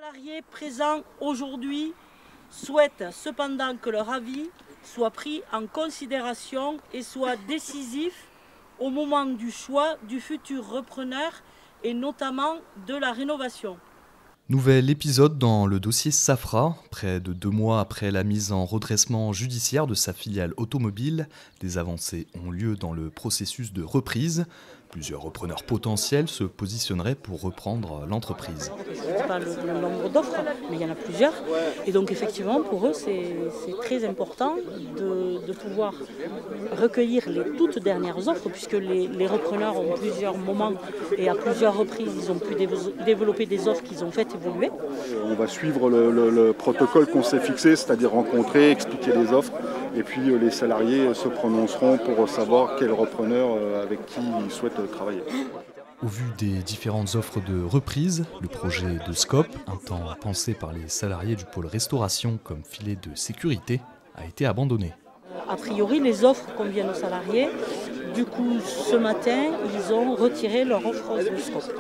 salariés présents aujourd'hui souhaitent cependant que leur avis soit pris en considération et soit décisif au moment du choix du futur repreneur et notamment de la rénovation. Nouvel épisode dans le dossier Safra. Près de 2 mois après la mise en redressement judiciaire de sa filiale automobile, des avancées ont lieu dans le processus de reprise. Plusieurs repreneurs potentiels se positionneraient pour reprendre l'entreprise. Je ne sais pas le nombre d'offres, mais il y en a plusieurs. Et donc effectivement, pour eux, c'est très important de pouvoir recueillir les toutes dernières offres, puisque les repreneurs ont plusieurs moments et à plusieurs reprises, ils ont pu développer des offres qu'ils ont fait évoluer. On va suivre le protocole qu'on s'est fixé, c'est-à-dire rencontrer, expliquer les offres, et puis les salariés se prononceront pour savoir quel repreneur avec qui ils souhaitent travailler. Au vu des différentes offres de reprise, le projet de Scope, un temps pensé par les salariés du pôle restauration comme filet de sécurité, a été abandonné. A priori, les offres conviennent aux salariés. Du coup, ce matin, ils ont retiré leur offre de Scope.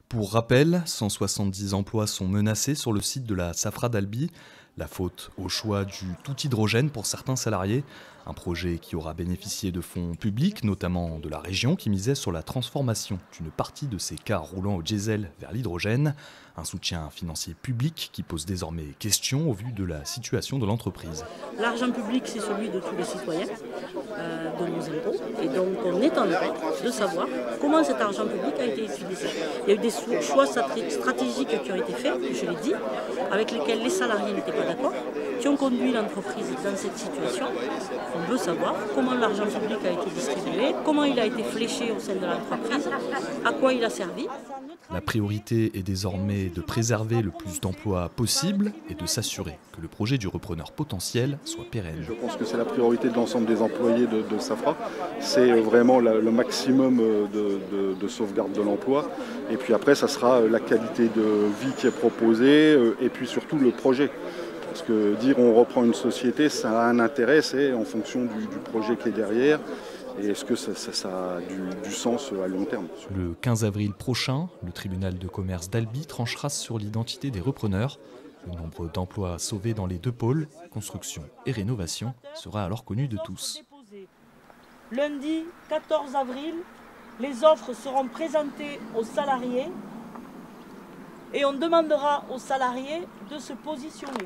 Pour rappel, 170 emplois sont menacés sur le site de la Safra d'Albi. La faute au choix du tout hydrogène pour certains salariés. Un projet qui aura bénéficié de fonds publics, notamment de la région, qui misait sur la transformation d'une partie de ses cars roulant au diesel vers l'hydrogène. Un soutien financier public qui pose désormais question au vu de la situation de l'entreprise. L'argent public, c'est celui de tous les citoyens, de nos impôts. Et donc, on est en droit de savoir comment cet argent public a été utilisé. Il y a eu des choix stratégiques qui ont été faits, je l'ai dit, avec lesquels les salariés n'étaient pas d'accord, qui ont conduit l'entreprise dans cette situation. On veut savoir comment l'argent public a été distribué, comment il a été fléché au sein de l'entreprise, à quoi il a servi. La priorité est désormais de préserver le plus d'emplois possible et de s'assurer que le projet du repreneur potentiel soit pérenne. Je pense que c'est la priorité de l'ensemble des employés de Safra. C'est vraiment le maximum de sauvegarde de l'emploi. Et puis après, ça sera la qualité de vie qui est proposée et puis surtout le projet. Parce que dire on reprend une société, ça a un intérêt, c'est en fonction du projet qui est derrière. Et est-ce que ça a du sens à long terme? Le 15 avril prochain, le tribunal de commerce d'Albi tranchera sur l'identité des repreneurs. Le nombre d'emplois sauvés dans les 2 pôles, construction et rénovation, sera alors connu de tous. Lundi 14 avril, les offres seront présentées aux salariés et on demandera aux salariés de se positionner.